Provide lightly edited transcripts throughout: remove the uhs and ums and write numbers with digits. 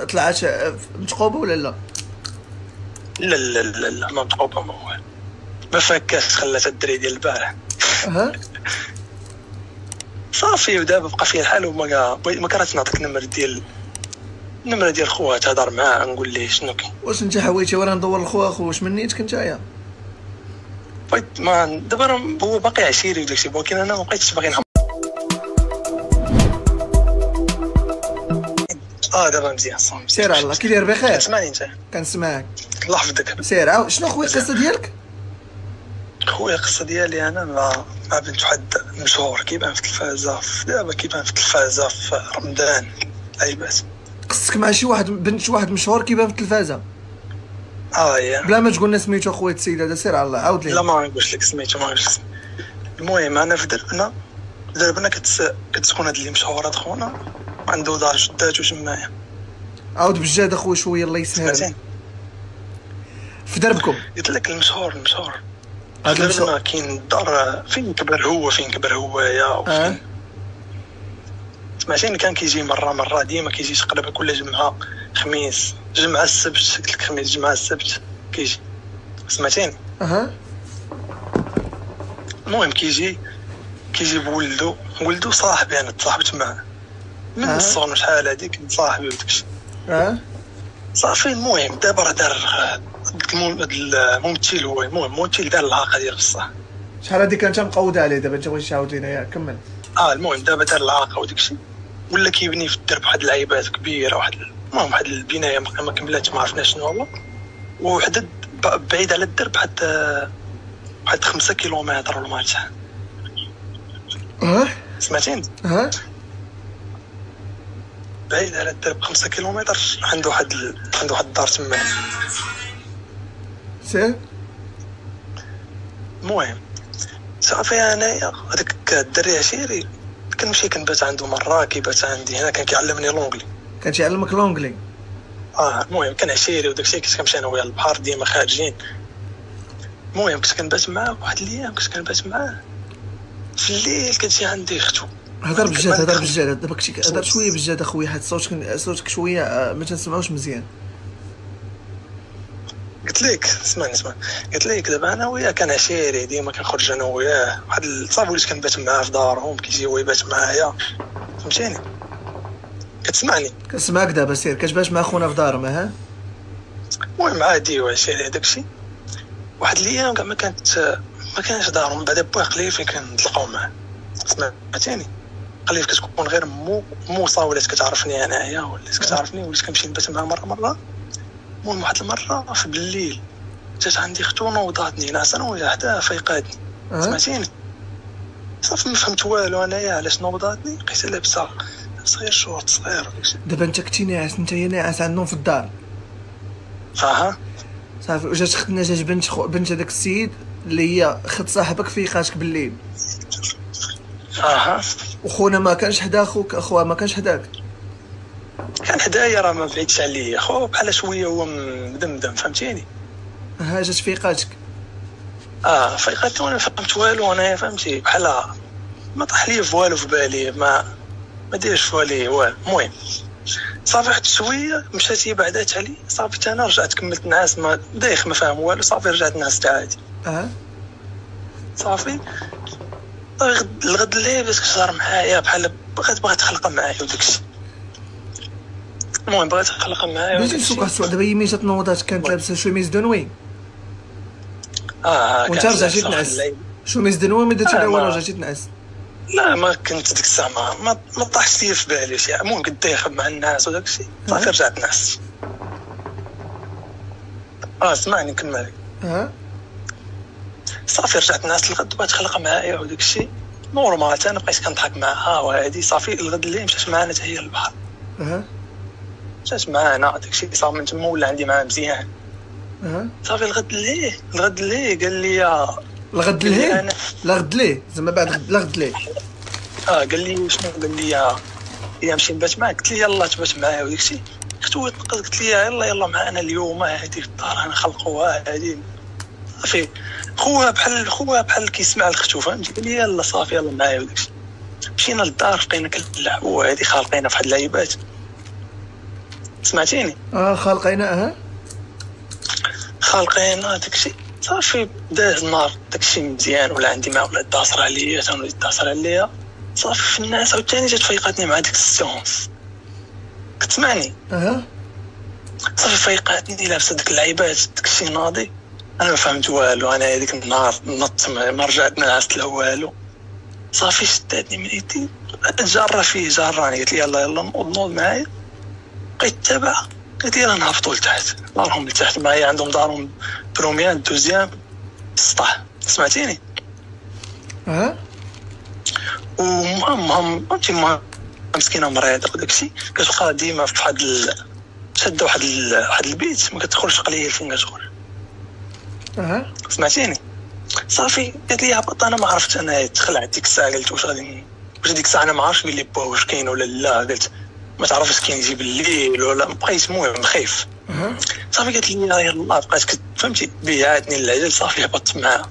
طلعت متقوبه ولا لا؟ لا لا لا لا، ما متقوبه ما هو ما فكاش، خلات الدري ديال البارح. اها صافي، ودابا بقى فيها الحال، وما كرهتش نعطيك النمره ديال خوها تهضر معاه نقول ليه شنو كاين. واش انت حويتي وانا ندور لخوها اخو؟ واش من نيتك نتايا؟ بغيت ما دابا هو باقي عشيري وداكشي، ولكن انا ما بقيتش باغي نعمر. دابا مزيان صافي. سير على الله، كي داير بخير؟ كتسمعني انت؟ كنسمعك. الله يحفظك. سير عاود، شنو خويا القصه ديالك؟ خويا القصه ديالي انا مع بنت واحد مشهور كيبان في التلفازه، دابا كيبان في التلفازه في رمضان لعيبات. قصتك مع شي واحد، بنت واحد مشهور كيبان في التلفازه؟ يا بلا ما تقول لنا سميتو اخويا السيد هذا، سير على الله عاود لي. لا ما نقولش لك سميتو، ما نقولش. المهم انا في دربنا كتسكن هاد اللي مشهور، هاد خونا عنده دار جداتو تمايا. عاود بجد اخويا شويه الله يسهل. في دربكم؟ قلت لك المشهور دربنا كاين الدار فين كبر هو يا سمعتيني. كان كيجي مره ديما كيجي تقريبا كل جمعه، خميس جمعه السبت، قلت لك خميس جمعه السبت كيجي، سمعتيني. المهم كيجي بولدو صاحبي، انا تصاحبت معاه من الصون شحال هاديك، صاحبي وداكشي. صافي المهم دابا راه دار الممثل، هو الممثل دار العاقه ديال بصح. شحال هادي كانت مقوده عليه، دابا انت بغيتي تعاود لينا، ياك كمل. المهم دابا دار العاقه وداكشي، ولا كيبني في الدرب واحد العيبات كبيره، واحد البنايه ما كملاتش، ما عرفناش شنو هو، وحده بعيد على الدرب واحد 5 كيلومتر ولا ما عرفت شحال. سمعتيني. بعيد على الدرب 5 كيلومتر، عنده واحد الدار تما. سير. المهم صافي انايا هذاك الدري عشيري كنمشي كنبات عنده مره، كيبات عندي هنا، كان كيعلمني لونجلي. كان تيعلمك لونجلي؟ المهم كان عشيري وداكشي، كنت كنمشي انا وياه للبحر ديما خارجين. المهم كنت كنبات معاه، واحد الايام كنت كنبات معاه في الليل، كتجي عندي اختو. هضر بجد دابا كنتي هضر شويه بجد اخويا، حيت صوتك شويه ما تنسمعوش مزيان. قلت لك اسمعني، قلت لك دابا انا وياه كان عشيري، ديما كنخرج انا وياه، واحد صافي وليت كنبات معاه في دارهم، كيجي هو يبات معايا، فهمتيني. كتسمعني؟ كنسمعك دابا، سير. كتبات مع خونا في دارهم؟ المهم عادي وعشيري داكشي. واحد الايام كاع ما كانش دارهم، بعدا بواه قليل فين كنتلاقاو معاه، سمعتيني. قليل كتكون غير موصه، ولات كتعرفني انايا، ولات كتعرفني، وليت كنمشي نبات معاه مره. المهم واحد المره في بالليل جات عندي اختو، نوضاتني ناعسه انا وياها حداه، فيقاتني. سمعتيني. صافي ما فهمت والو انايا علاش نوضاتني، لقيتها لابسه غير شورت صغير. دابا انت كنتي ناعس، انت ناعس عندهم في الدار. صافي، وجات اختنا، جات بنت هذاك السيد اللي هي خد صاحبك، فيقاتك بالليل. وخونا ما كانش حدا اخوها ما كانش حداك؟ كان حدايا، راه ما بعيدش عليا، خو بحال شويه هو مدمدم، فهمتيني. جات فيقاتك؟ فيقاتني وانا فهمت والو، انا فهمتي بحال ما طاح لي والو في بالي، ما دايرش في بالي والو. المهم صافي واحد شويه مشات هي بعدات علي، صافي انا رجعت كملت نعاس، ما دايخ ما فاهم والو، صافي رجعت نعست عادي. صافي الغد الليل بدات كتهضر معايا، بحال بغات تخلق معايا وداكشي. المهم بغات تخلق معايا. باش نسوق واحد السؤال، دابا هي ملي جات نوضات كانت لابسه شوميز دنوي؟ وانت رجعتي تنعس؟ شوميز دنوي ما درتي لا والو، رجعتي تنعس؟ لا ما كنت ديك الساعه ما طاحش لي في بالي شي، المهم كنت دايخ مع الناس وداكشي، صافي رجعت نعس. اسمعني نكمل. صافي رجعت نعس الغد، بغات تخلق معايا وداكشي نورمال، انا بقيت كنضحك معاها وهادي. صافي الغد اللي مشات معانا حتى هي للبحر. مشات معانا داكشي، صافي من تما ولا عندي معاها مزيان. صافي الغد اللي قال لي الغد ليه زعما بعد الغد ليه. قال لي شنو؟ قال لي يا نمشي نبات معاك. قلت لي يلاه تبات معايا وداكشي. اختو تنقز، قلت لي يلا معانا اليوم هادي في الدار نخلقوها هادي. صافي خوها بحال كيسمع لختو، فهمتي. قال لي يلا صافي يلا معايا وداكشي. مشينا للدار بقينا كنلعبوا هادي خالقينا في واحد اللعيبات. سمعتيني؟ خالقينا خالقينا داكشي صافي. داز النهار داكشي مزيان، ولا عندي مع ولاد داصر عليا تنولي داصر عليا صافي. في الناس عاوتاني جات فيقاتني مع ديك السيونس. كتسمعني؟ صافي فيقاتني لابسه ديك اللعيبات داكشي ناضي. انا ما فهمت والو. انا هذيك النهار نط ما رجعت نعست لا والو. صافي شداتني من يدي جاره فيه جاراني، قالت لي يلا نوض معايا. بقيت تابعها، قالت لي يلا نهبطوا لتحت. دارهم لتحت معايا، عندهم دارهم بروميان دوزيام السطح. سمعتيني؟ ومهم فهمتي مسكينه مريضه وداكشي. كتبقى ديما في واحد شاده واحد البيت، ما كتدخلش قليل فين كتخرج. سمعتيني؟ صافي قالت لي هبط. انا ما عرفت، انا تخلعت ديك الساعه. قلت واش ديك الساعه انا ما عرفتش بلي با واش كاين ولا لا. قلت ما تعرفش كاين يجي بالليل ولا. بقيت المهم خايف. صافي قالت لي يلا بقات فهمتي بيعاتني العجل. صافي هبطت معاها.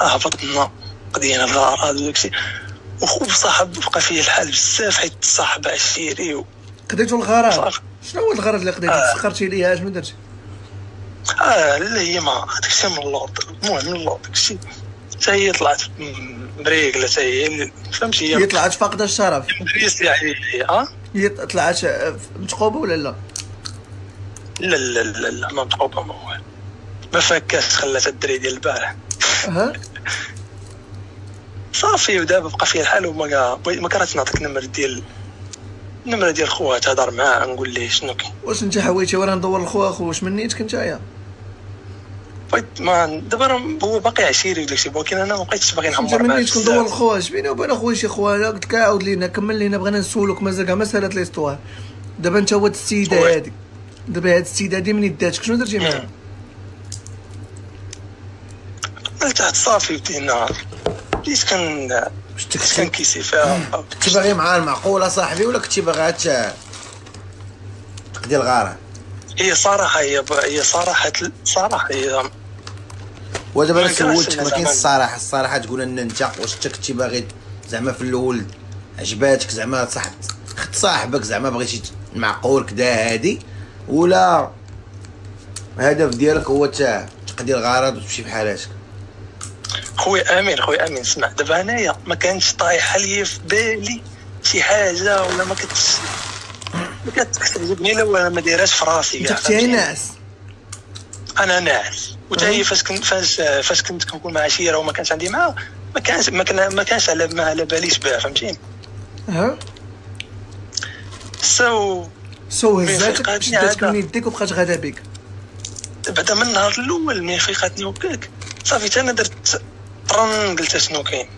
هبطنا قضينا الغارات وداكشي. وخو صاحب بقى فيه الحال بزاف، حيت الصاحب عشيري قضيتو الغرض. شنو هو الغرض اللي قضيتي؟ تسخرتي ليها شنو درتي؟ لا هي ما داكشي من اللوط. المهم من اللوط داكشي حتى هي طلعت مريقله. حتى هي فهمتي هي طلعت فاقده الشرف. هي طلعت متقوبه ولا لا؟ لا ما متقوبه ما فكاش. خلات الدري ديال البارح. صافي. ودابا بقى فيها الحال. وما كرهتش نعطيك النمره ديال خوها تهضر معاه نقول ليه شنو كاين. واش انت حويتي وانا ندور لخوها؟ واش من نيتك نتايا؟ ما دابا هو باقي عشيري وداكشي، ولكن انا ما بقيتش باغي نحمر معاه. انت من نيتك ندور لخوها؟ اش بيني وبين اخويا شي خويا؟ قلت لك عاود لينا كمل لينا، بغينا نسولوك مازال كاع ما سالات ليستوار. دابا انت هاد السيده هادي، دابا هاد السيده هادي من يداتك شنو درتي معاها؟ قلت صافي بدينا بديت كنكيسي فيها. كنتي باغي معاه المعقوله صاحبي ولا كنتي باغي تقضي الغاره؟ هي صراحه هي ودابا انا سولتك ما كاينش الصراحه تقول ان انت واش انت كنتي باغي زعما في الاول عجباتك زعما خد صاحبك زعما بغيتي معقول كدا هادي، ولا الهدف ديالك هو تقضي الغرض وتمشي بحالاتك؟ خويا امين اسمع. دابا انايا ما كانش طايحه ليا في بالي شي حاجه، ولا ما كتعجبني لا، ولا ما دايراش في راسي كاع. انت كنتي ناعس؟ انا ناعس. وتا هي فاش كنت كنكون مع عشيره وما كانش عندي معاه، ما كانش على باليش بها. فهمتيني؟ هزاتك شداتك من يديك وبقات غادا بك. بعدا من النهار الاول ملي فيقاتني وكاك صافي انا درت طرن. قلت شنو كاين؟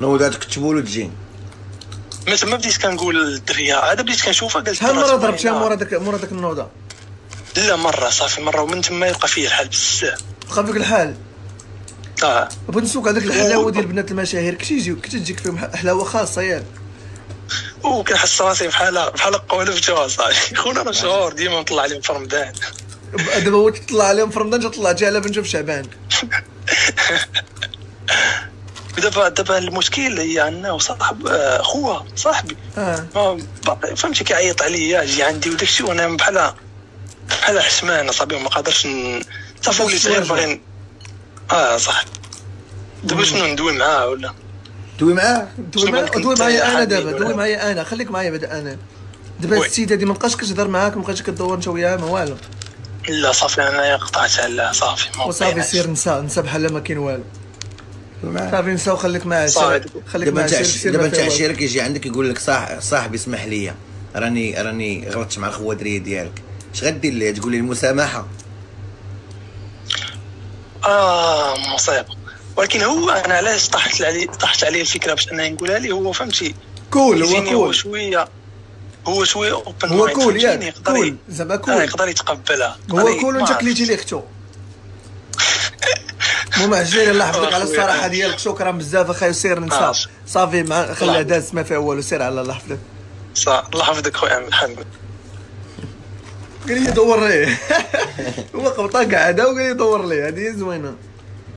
نوضات كتبوا له تجي. ما تما بديت كنقول للدريه عاد بديت كنشوفها. قلت ها مره ضربتها مورا داك النوضه؟ لا مره صافي مره، ومن تما يبقى فيه الحال بزاف. بقى فيك الحال؟ بغيت نسولك على داك الحلاوه ديال بنات المشاهير كتجيك فيهم حلاوه خاصه ياك؟ وكنحس راسي بحال قولبته صاحبي. خونا مشهور ديما نطلع عليهم في رمضان. دابا هو تطلع عليهم في رمضان، طلعتي على بنت في شعبان. دابا المشكل هي عندنا وصاحب خوها صاحبي فهمتي كيعيط عليا اجي عندي وداكشي، وانا بحال حشمان صاحبي ما قادرش صافي وليت غير باغي صح. دابا شنو ندوي معاه ولا دوي معايا انا؟ دابا دوي معايا انا، خليك معايا بعدا انا. دابا السيده هادي ما بقاش كتهضر معاك، ما بقاش كدور انت وياها ما والو؟ لا صافي انا قطعتها. لا صافي وصافي سير نسى بحال ما كاين والو. صافي نسى وخليك معاه. خليك معاه. دابا انت عشيرك يجي عندك يقول لك صاحبي اسمح لي راني غلطت مع الخوادريه ديالك، اش غدير ليه؟ تقول لي المسامحه؟ مصيبه. ولكن هو انا علاش طاحت عليه الفكره باش انني نقولها ليه. هو فهمتي كول، هو شويه اوبن هو كول ياك كول زعما كول يقدر يتقبلها. هو كول وانت كليتي ليه اختو. المهم عجيري الله يحفظك على الصراحه ديالك. شكرا بزاف اخاي. وسير نسى صافي خليها داز ما فيها والو. سير على الله يحفظك. الله يحفظك خويا محمد. قال لي دور ليه. هو قبطه قاعده وقال لي دور ليه. هذه زوينه.